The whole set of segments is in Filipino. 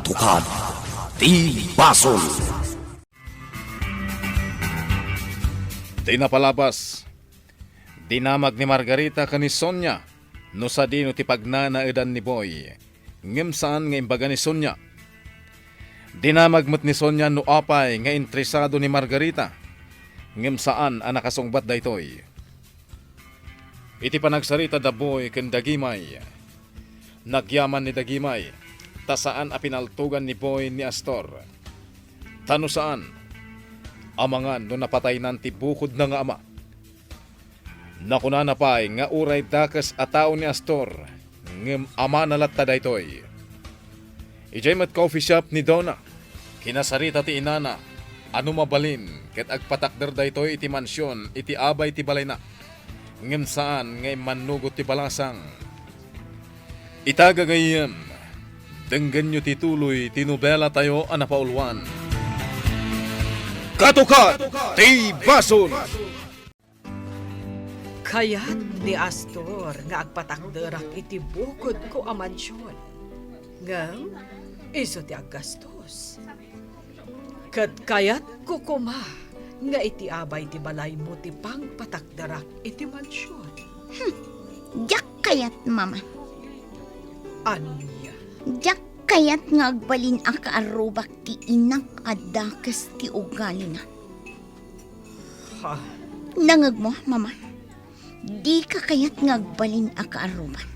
Katukad ti Basol. Di napalabas. Dinamag ni Margarita kani Sonia no sa dino ti pagnana edan ni Boy. Ngem saan nga imbaga ni Sonia. Dinamag met ni Sonia no apay nga interesado ni Margarita. Ngem saan ang nakasungbat daytoy. Iti panagsarita da Boy ken Dagimay. Nagyaman ni Dagimay. Ta saan a pinaltugan ni Boy ni Astor. Tano saan? Amangan no napatay nanti bukod na nga ama. Nakuna pay nga uray dakas a tao ni Astor. Ngem ama nalatta daytoy. Ijay mat coffee shop ni Donna. Kinasarita ti inana. Ano mabalin ket agpatakder daytoy iti mansyon iti abay ti balay na. Ngem saan ngay manugot ti balasang. Itagagayem. Denggan nyo tituloy tinubela tayo ang napaulwan. Katukad ti Basol. Kaya't ni Astor nga agpatakderak iti bukod ko a mansyon. Ngam, iso ti aggastos. Kat kaya't kukuma nga iti abay ti balay mo ti pangpatakderak iti mansyon. Diyak kayat, mama. Anya? Diyak kayat nga agbalin a kaarubak ti inak adakes ti ugali na. Ha? Nangag mo, mama. Di ka kayat nga agbalin a kaaruban.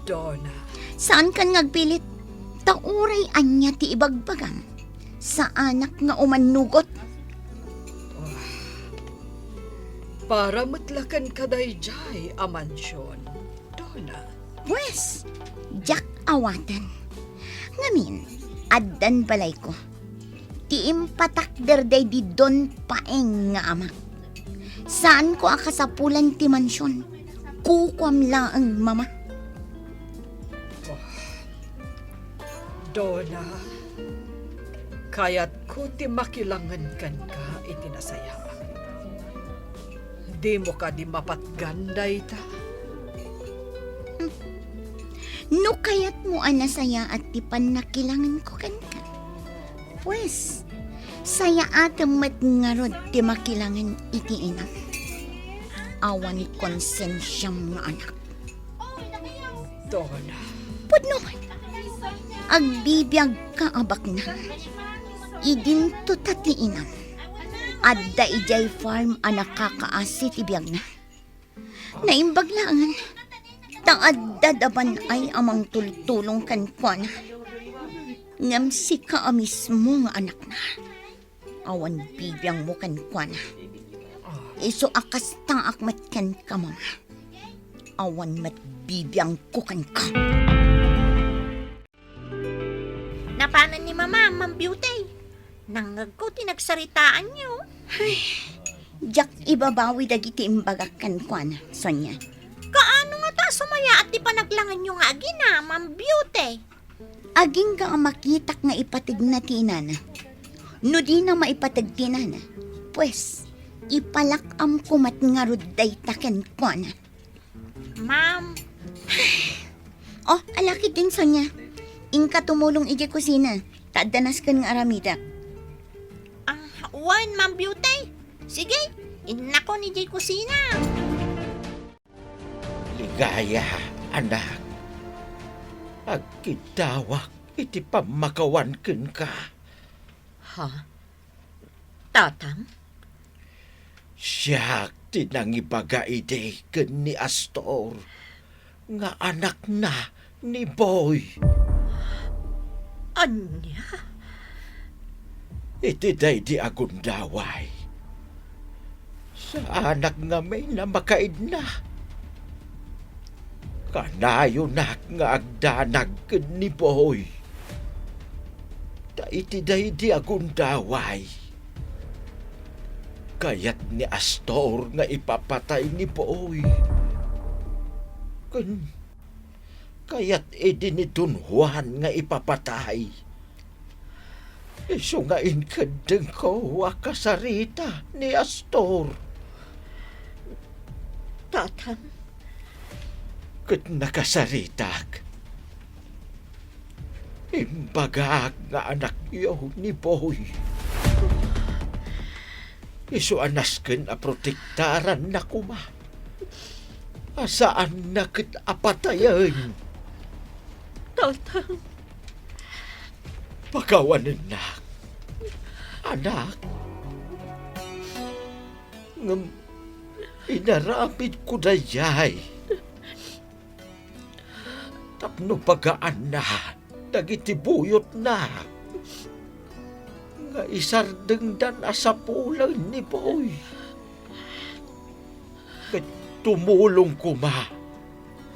Donna. Saan kan ngagpilit? Tauray anya ti ibagbagang. Sa anak nga umanugot. Para matlakan kaday jay a mansyon. Donna. Pwes, Jack awatan. Ngamin, addan balay ko. Ti impatakder day di don paeng nga amak. Saan ko akasapulan ti mansyon? Kukwam laang mama. Donna, kaya't ko ti makilangan kan ka iti nasaya. Di mo ka di mapatganday ta. No kayat mo anasaya at ti panakilangan ko kan ka. Pues, saya atamat nga rod ti makilangan iti ina. Awan konsensyam nga anak. Donna. Pudno man. Agbibiyag ka abak na. Idinto tatiinam. Adda ijay farm a nakakaasi ti biyag na. Naimbaglangan. Taadda daban ay amang tultulong kan kwa na. Ngam si ka mismo nga anak na. Awan bibiyang mo kan kwa na. Iso akas taak mat kan ka mama. Awan mat bibiyang ko kan ka. Napanan ni Mama, Ma'am Beauty. Nangag ko tinagsaritaan niyo. Jak ibabawi dagiti imbagak kan kwa na, Sonia. Kaano nga ta sumaya at di panaglangan niyo nga agina, Ma'am Beauty? Aging ka ang makitak nga ipatig na tinana. No di na maipatig tinana. Pues, ipalakam kumat nga ruday taken kwa na. Ma'am, Oh, alaki din, Sonia. Ingka tumulong ije kusina. Tadanas kan nga aramida. Wan, Ma'am Beauty. Sige, inako ni Jay Kusina. Ligaya, anak. Agkidawak iti pamakawan ken ka. Ha? Tatam? Siya tinangibaga ide ken ni Astor. Nga anak na ni Boy. Anya? Iti day di agundaway. Sa anak nga may namakaid na. Kanayo nak nga agdanag ken ni Boy. Ta iti day di agundaway. Kayat ni Astor nga ipapatay ni Boy. Kayat edi ni Don Juan nga ipapatay. Isungain kadeng ko wakasarita ni Astor. Tatam? Kat nakasaritak. pagag nga anak iyo ni Boy. Isuanasken a protektaran na kuma. Asaan na kit apatayan? Tatang, Pagawanan na. Anak. Ngam inarapid ko dayay. Tapno pagaan na. Nagitibuyot na. Nga isardengdan asapulan ni Boy. Kat tumulong ko ma.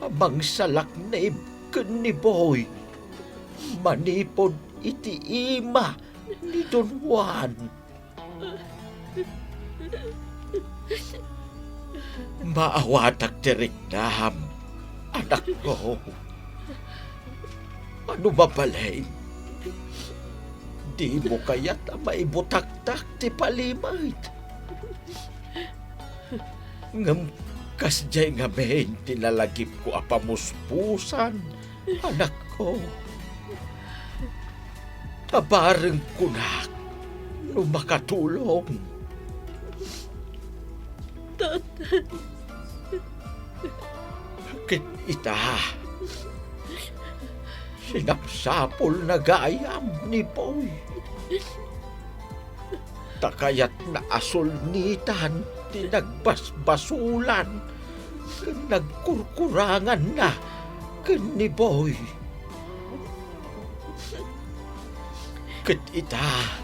Amang salak na ibken ni Boy. Manipod iti ima ni Don Juan. Maawatak tiriknam, anak ko. Ano ba balay? Di mo kaya't maibutaktak ti palimait. Ngam kasjay nga mahin tinalagip ko apamuspusan, anak ko. Tabareng kunak, no makatulong. Kit ita, sinapsapol na gayam ni Boy. Takayat na asulnitan, tinagbasbasulan, nagkurkurangan na ni Boy. Kit ita,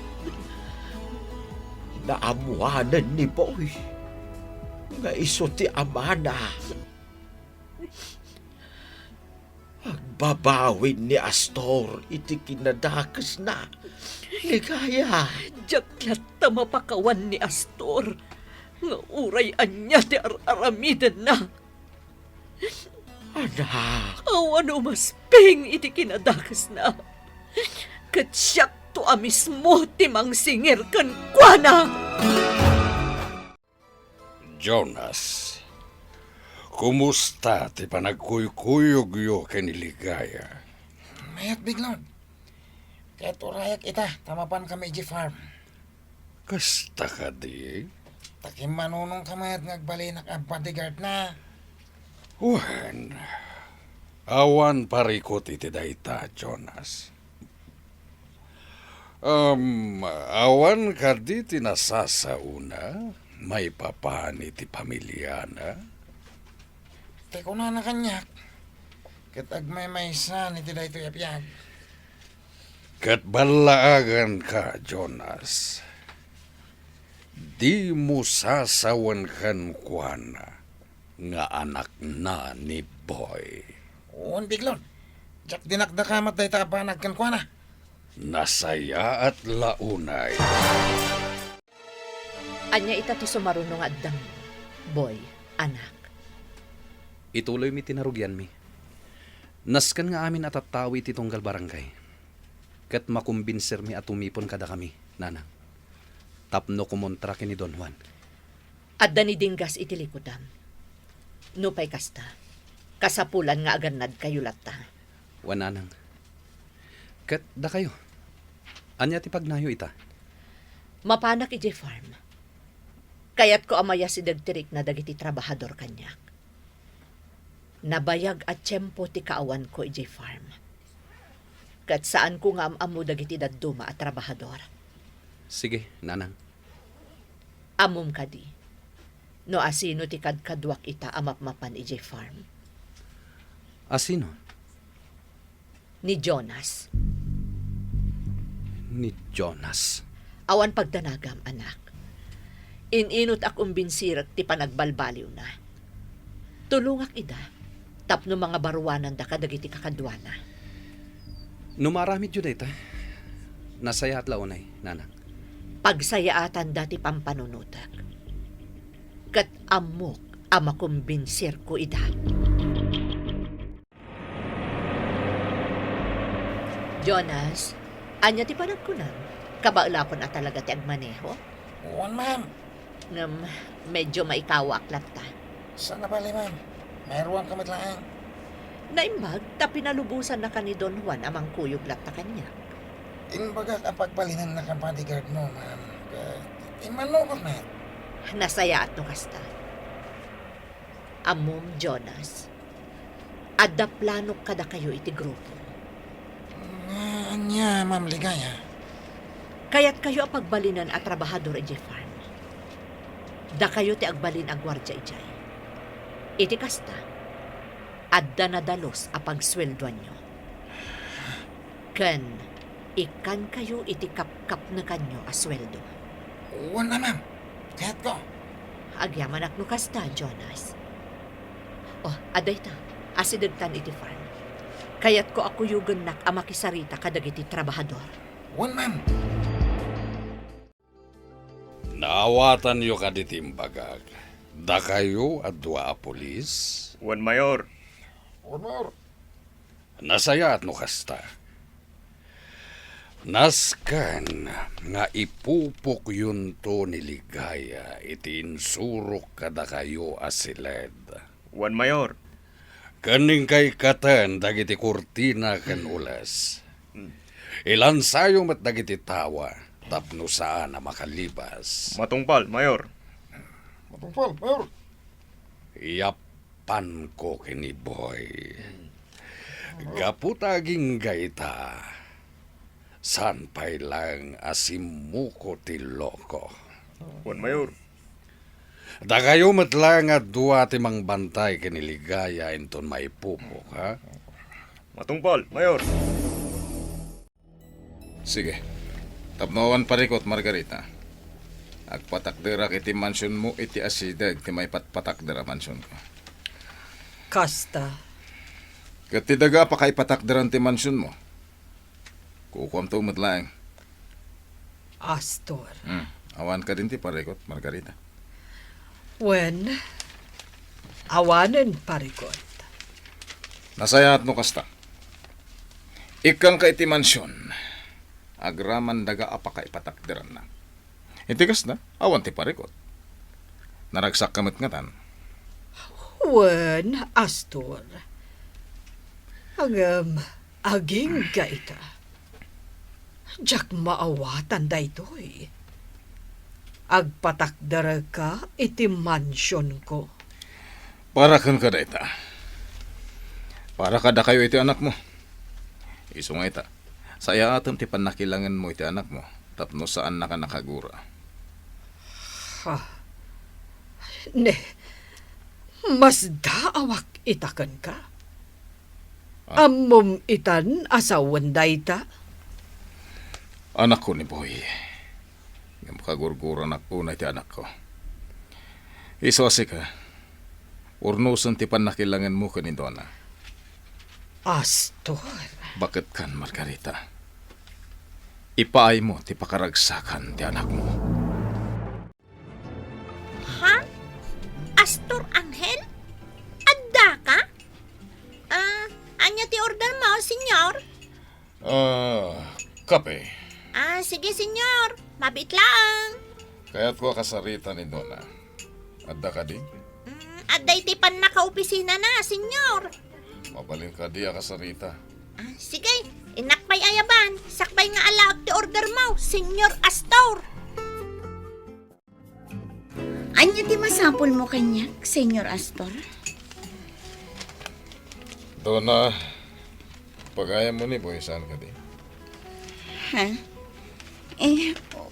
naamuanan ni Boy, nga iso ti amana. Agbabawin ni Astor iti kinadakas na. Ligaya. Jaklat ta mapakawan ni Astor. Nga uray anya ti aramiden na. Anak. Awan umasping iti kinadakas na. Kat siyak to mismo ti mangsingir kan kuana. Jonas, kumusta ti panagkuykuyog yo kaniligaya? Mayat biglon. Kahit urayak ita, tamapan kami iji farm. Kasta ka di? Takim manunong kamayat ngagbalinak ang bodyguard na. Wan, awan parikot iti dayta, Jonas. Awan ka di tinasasauna, may papan iti pamilya na. Teko na kanyak. Katag may san iti da ito yapyag. Kat balaagan ka, Jonas. Di mo sasawan kan kuana nga anak na ni Boy. Uwan biglon. Jak dinakdakamat da ita pa nagkankwa na. Nasaya at launay. Anya ita ti sumarunong addang, Boy, anak. Ituloy mi tinarugyan mi. Naskan nga amin at tawi ti tunggal barangay. Kat makumbinser mi at umipon kada kami, nanang. Tapno kumontra ni Don Juan. Adda ni dinggas iti likutam. Nupay kasta. Kasapulan nga aganad kayo latta. Wananang. Kat da kayo. Anya ti pagnayo ita. Mapanak iti farm. Kayat ko amaya si dagtirik na dagiti trabahador kanyak. Nabayag at tiyempo ti kaawan ko iti farm. Kat saan ko nga amamu dagiti dadduma at trabahador. Sige, nanang. Amum kadi. No asino ti kadkadwak ita amapmapan iti farm. Asino? Ni Jonas. Ni Jonas. Awan pagdanagam, anak. Ininot akong binsirak ti panagbalbaliw na. Tulungak ida, tapno mga baruanan da kadagiti kakadwana. Numaramid yun ita. Nasaya at launay, nanang. Pagsayaatan dati pampanunutak. Kat amok ama kumbinsir ko ida. Jonas, anya ti panagkunan? Kabaulapon na talaga ti agmaneho? Uwan ma'am. Ngam medyo maikawak latta. Saan na pala ma'am? Mayroon kamit lang. Naimbag, ta pinalubusan na ka ni Don Juan amang kuyog latta kanya. Inbaga kapag balinan na ka bodyguard mo, ma'am. Imanukot na. Nasaya at no kasta. Amom Jonas, adda plano kada kayo iti grupo. Anya, ma'am, ligaya. Kaya't kayo ang pagbalinan at trabahador iti farm. Da kayo ti agbalin ang gwardya ijay. Iti kasta, adda na dalos a pagsweldoan nyo. Ken, ikan kayo iti kap-kap na kanyo a sweldo. Wala, ma'am. Kaya't ko. Agyaman ak no kasta, Jonas. Oh, aday ta, asidagtan iti farm. Kaya't ko ako yugan nak a makisarita kadag iti trabahador. Wala, ma'am. Naawatan yu kaditimbagag. Da kayo at dua a pulis. Juan Mayor. Nasaya at no kasta. Naskan nga ipupok yun to niligaya iti insurok kada kayo asiled. Juan Mayor. Kaning kay katan dagiti kurtina kan ulas. Ilansayo mat dagiti tawa tapno saan na makalibas. Matungpal, Mayor. Matungpal, Mayor. Yapan ko kini boy. Gaputaging gaita. Sanpay lang asimuko ti loko. Juan Mayor. Da kayo matlang at dua ti mang bantay kiniligaya inton maipupok, ha? Matungpal, Mayor. Sige. Tapnoan parikot, Margarita. Agpatakderak iti mansyon mo iti asideg ti may patpatakdera mansyon ko. Kasta, Katidaga pa kay patakderan ti mansyon mo. Kukuam to umatlaeng. Astor. Awan ka din ti parikot, Margarita. When, awanen parikot. Nasaya at no kasta. Ikang ka iti mansyon. Agraman daga apa kay patakderan na. Itigas na, awan ti parikot. Naragsak kamit ngatan. When, Astor. Aging gaita. Jak maawatan da ito'y. Agpatakdara ka iti mansyon ko. Para kan ka dayta. Para kada kayo iti anak mo. Iso nga ita. Saya atom ti panakilangan mo iti anak mo. Tapno saan na ka nakagura. Ha. Ne, mas daawak itakan ka. Amom itan asawan dayta. Anak ko ni Boy. Yung makagurgura na una iti anak ko. Iso asi ka. Urnusan ti panakilangan mo kanindona. Astor. Bakit kan, Margarita? Ipaay mo ti pakaragsakan ti anak mo. Ha? Astor Angel? Adda ka? Anya ti order mo, senyor? Kape. Sige, senyor. Mabit lang. Kaya't ko kasarita ni Dona. Adda ka di? Adday ti pan naka-opisina na, senyor. Mabalin ka di kasarita. Sige, inakpay ayaban. Sakbay nga alaag ti order mo, senyor Astor. Anya ti masapol mo kanyak, Senyor Astor? Dona, pagaya mo ni Boy, saan ka di? Ha?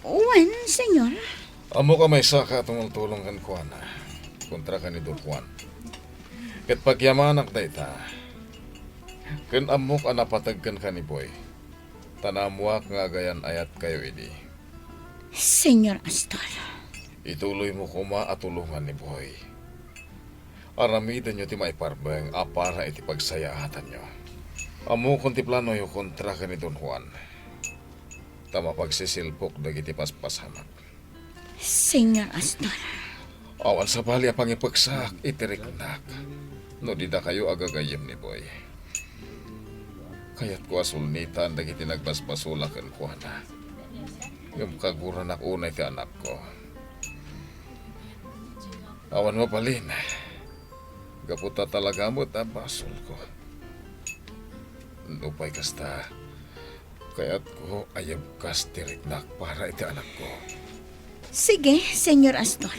Uwan, Senyor. Amo ka may saka tumultulong kan kuwan na. Kontra ka ni Don Juan. Kat pagyamanak da ita. Kan amok anapatagkan ka ni Boy. Tanamuak nga gayan ayat kayo idi. Senyor Astor. Ituloy mo kuma at tulungan ni Boy. Aramidan nyo ti maiparbeng apara iti pagsayahatan nyo. Amo kung ti plano yung kontra ka ni Don Juan. Tama pagsisilpok dagiti paspasamak. Senyor Astor. Awan sa bali apang ipagsak itiriknak. No di da kayo agagayim ni Boy. Kaya't ko asulnitan dagiti nagbasbasulakan ko na. Yung kaguran ak unay ti anak ko. Awan mo palin. Gaputa talaga mo basol ko. Lupay kasta. Kaya't ko ayab kas tiriknak para iti anak ko. Sige, Senyor Astor.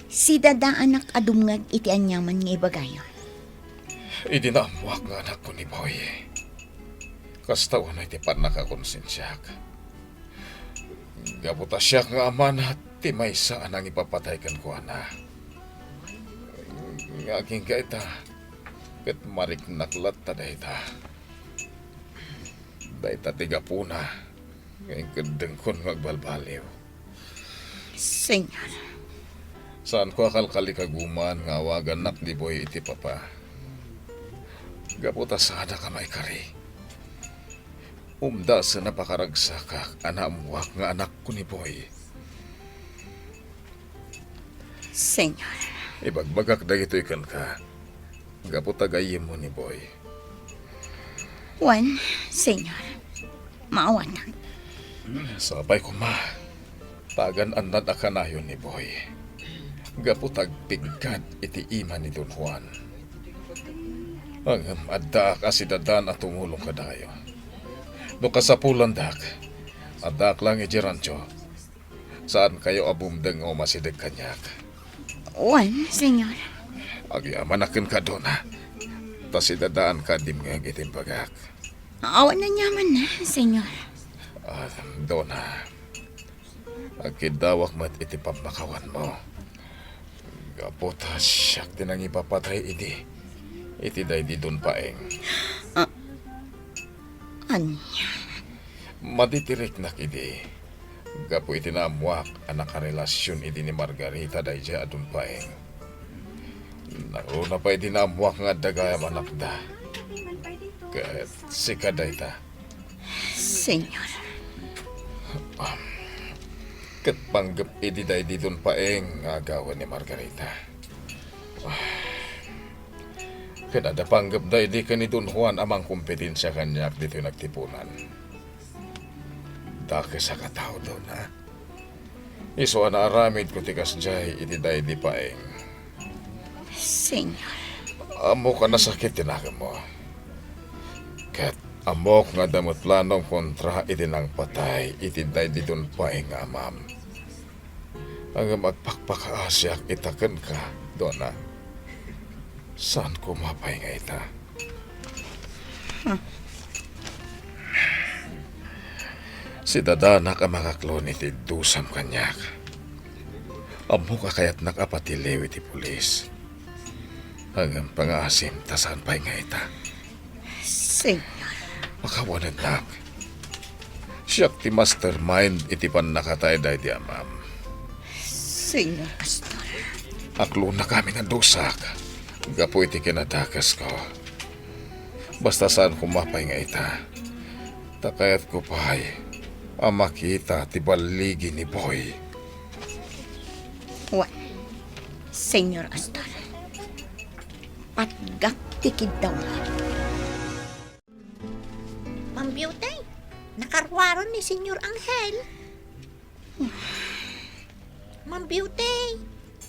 Si dada anak adumngag iti anyaman nga ibagayon. Idinamuak nga anak ko ni Boy. Kastawan na iti panakakonsensyak. Gabuta siya nga aman at ti may saan ang ipapataykan ko ana. Ngaging ka ita, kat marik naklat ta dayta. Dayta tiga puna, ngayon kadang kon magbalbaliw. Senyor, Saan ko akalkali kaguman nga awagan nak di Boy iti papa. Gaputa sana ka may kari. Umda sa napakaragsakak anamuak nga anak ko ni Boy. Senyor. Ibagbagak dagito ikan ka. Gaputa gayim mo ni Boy. Juan, Senyor. Maawan na. Sabay ko ma. Tagan anad akanayon ni Boy. Gaputag pigkad iti ima ni Don Juan. Ang adda kasi dadan at tumulong ka dayo. No kasapulan dak, adak lang ijirancho. Saan kayo abumdeng o masidag kanyak? Juan, Senyor. Agyamanakin ka doon ha. Tas idadaan ka dim nga itim bagak. Maawan na nyaman na, Senyor. Doon ha. Agkidawak mat iti pamakawan mo. Gaputa siyak din ang ipapatay idi. Iti day di doon paeng. Anya. Matitirik na idi. Gapu iti namuak anak karelasyon idi ni Margarita day dya adun paeng. Nauna pa iti namuak nga dagayam anak da. Kat sikaday ta. Senyor. Kat panggap idi day di doon paeng nga agawan ni Margarita. Kat ada panggap day di ka ni Don Juan amang kompetensya kanyak dito yung nagtipunan. Dake sa katao doon ha. Iso na aramid ko tikas jay iti day di paeng. Senyor. Amo ka nasakit tinaga mo. Kat amok nga damot planong kontra iti nang patay iti day di doon paeng amam. Ang magpakpakaasyak itakan ka doon na. Saan ko mapay nga ita? Si dadanak ang mga klon iti dusam kanyak. Amo ka kaya't nakapatiliw iti pulis. Hanggang pang-aasim tasan pay nga ita. Senyor. Makawanad nak. Siyak ti mastermind iti pan nakatay day di amam. Senyor Astor. Aklo na kami ng dusak. Gapo iti kinadakas ko. Basta saan kumapay nga ita. Takayat ko pa'y ang makita ti baligi ni Boy. Juan. Senyor Astor. Patgak tikid daw nga. Ma'am Beauty, nakarwaron ni Senyor Angel. Ma'am Beauty,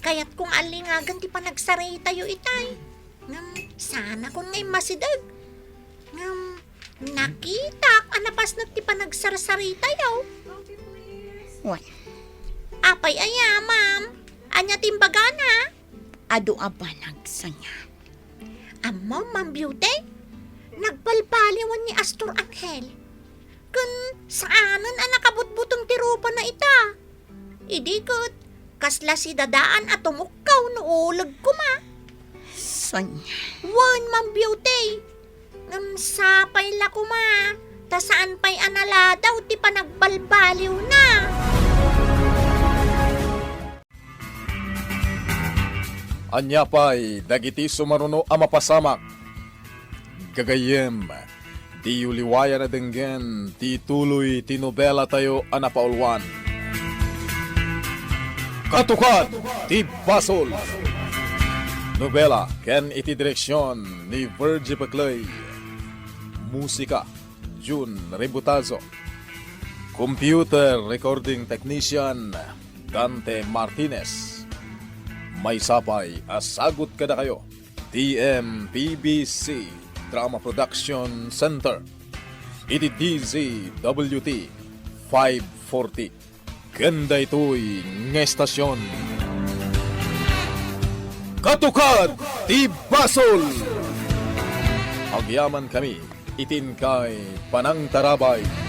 kaya't kung alingagan ti panagsari tayo itay. Sana kung ngay masidag. Nakitak, anapas na ti panagsarsari tayo. Juan. Apay aya, ma'am. Anya timbagana. Ado abanag sa niya. Amo, Ma'am Beauty, nagbalbaliwan ni Astor Angel. Kun saanan ang nakabutbutong tirupa na ita. Idikot, kasla si dadaan at tumukaw no ulag ko ma. Sonya. Wan, Ma'am Beauty. Sapay la ko ma. Ta saan pa'y anala daw ti panagbalbaliw na. Anya pa'y dagiti sumaruno ang mapasamak. Gagayem, di uliwaya na denggen, ti tuloy ti nobela tayo anapaulwan. Katukad, ti Basol. Nobela, ken iti direksyon ni Virgie Baclay. Musika, June Rebutazo. Computer recording technician, Dante Martinez. May sapay, asagot ka na kayo. TMPBC Drama Production Center. iti DZWT 540. Ganda ito'y ng estasyon. Katukad ti Basol! Agyaman kami, itin kay Panang Tarabay.